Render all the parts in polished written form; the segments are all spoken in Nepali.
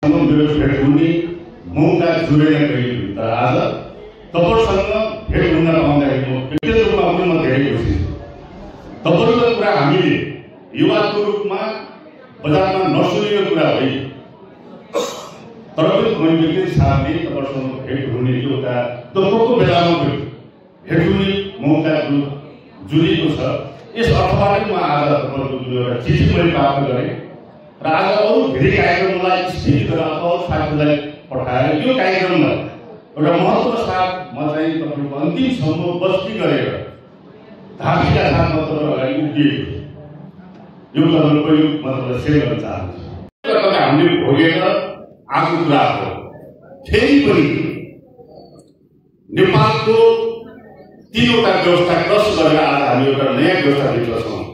मेरो भेट हुने मौका जुरेर गएको तर आज तपाईसँग भेट हुन पाउँदाखेरि म व्यक्तिगत रूपमा पनि म धेरै खुसी छु। तपाईको कुरा हामीले युवाको रूपमा बजारमा नसुनेको कुरा होइन, तर पनि व्यक्तिगत हिसाबले तपाईसँग भेट हुने एउटा तपाईँको बेलामा पनि भेट हुने मौका जुरेको छ। यस अर्थबाट म आज तपाईँको जुन एउटा चिठी मैले प्राप्त गरेँ र आज अरू धेरै कार्यक्रमलाई स्थिति गरेर अरू साथीलाई पठाएर यो कार्यक्रममा एउटा महत्त्वका साथ म चाहिँ तपाईँको अन्तिमसम्म बस्ती गरेर धार्मिकका साथ म तपाईँ अगाडि उभिएको यो तपाईँको यो म तपाईँलाई सेयर गर्न चाहन्छु। तपाईँ हामीले भोगेर आएको कुरा हो। फेरि पनि नेपालको तीनवटा व्यवस्था क्रस गरेर आज हामी एउटा नयाँ व्यवस्थाभित्र छौँ।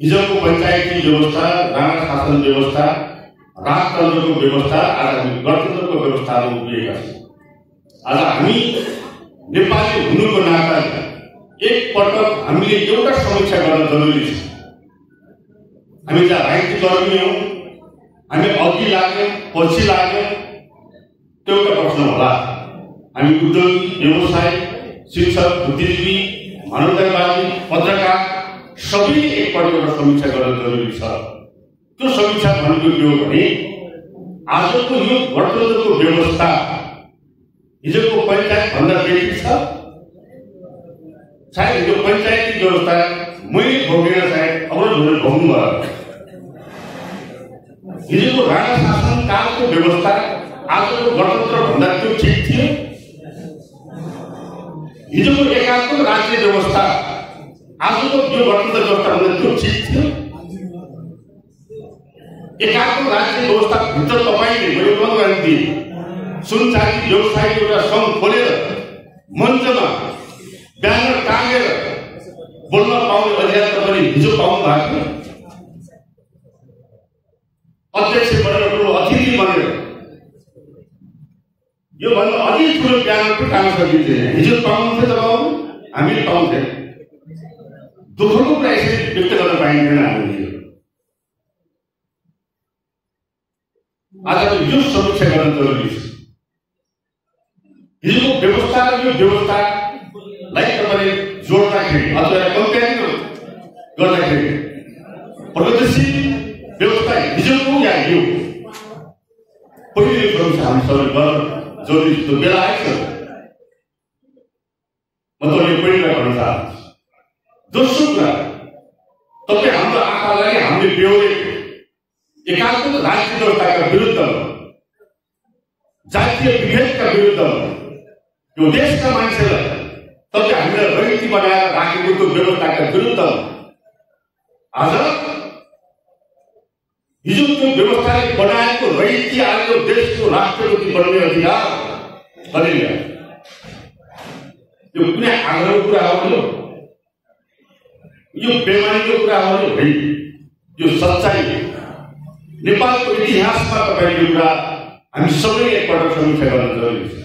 हिजोको पञ्चायती व्यवस्था, राणा शासन व्यवस्था, राजतन्त्रको व्यवस्था, आज हामी गणतन्त्रको व्यवस्थामा उभिएका छौँ। आज हामी नेपाली हुनुको नाताले एकपटक हामीले एउटा समीक्षा गर्न जरुरी छ। हामी जहाँ राजनीति कर्मी हौँ, हामी अघि लाग्यौँ पछि लाग्यौँ त्यो एउटा प्रश्न होला। हामी उद्योगी, व्यवसाय, शिक्षक, बुद्धिजीवी, मानवतावादी, पत्रकार सबैले एकपल्ट एउटा समीक्षा गर्न जरुरी छ। त्यो समीक्षा भनेको के हो भने आजको यो गणतन्त्रको व्यवस्था हिजोको पञ्चायत भन्दा बेसी छ। सायद यो पञ्चायती व्यवस्था मैले भोगेर सायद अवरोधहरू भोग्नु भयो। हिजोको राणा शासन कालको व्यवस्था आजको गणतन्त्र भन्दा त्यो ठिक थियो। हिजोको एकात्मक राज्य व्यवस्था आजको यो गणतन्त्र व्यवस्था भन्दा त्यो ठिक थियो। एकात्मक राज्य व्यवस्था भित्र तपाईँले मैले बन्द दिए सुनचारी व्यवसायको एउटा सङ्घ खोलेर मञ्चमा ब्यानर टाँगेर बोल्न पाउने अधिकार तपाईँले हिजो पाउनु भएको थियो। अध्यक्ष बनेर ठुलो अतिथि बनेर यो भन्दा अझै ठुलो ब्यानर टाँग्न सकिन्थ्यो। हिजो पाउनुहुन्थ्यो तपाईँहरू, हामीले पाउँथ्यौँ। दुःखको कुरा यसरी व्यक्त गर्न पाइँदैन हामीले। आज यो समीक्षा गर्न जरुरी छ। हिजोको व्यवस्था र यो व्यवस्थालाई तपाईँले जोड्दाखेरि अथवा कम्पेयर गर्दाखेरि प्रगतिशील व्यवस्था हिजोको या यो पहिलो समीक्षा हामी सबैले गर्न जरुरी छ। बेला आएको छ। म तपाईँले पहिलो भन्न चाहन्छु। दोस्रो कुरा, तपाईँ हाम्रो आँखालाई हामीले बेहोरे एकात्मक राज्य व्यवस्थाका विरुद्धमा, जातीय विभेदका विरुद्धमा, यो देशका मान्छेलाई तपाईँ हामीलाई रैती बनाएर राखेको त्यो व्यवस्थाका विरुद्धमा आज हिजो त्यो व्यवस्थाले बनाएको रैती आज देशको राष्ट्रपति बन्ने अधिकार गरिन्छ। यो कुनै आग्रहको कुरा हो, यो बेमानीको कुरा हो होइन। यो सच्चाइ नेपालको इतिहासमा तपाईँको कुरा हामी सबैले एकपल्ट समीक्षा गर्न जरुरी छ।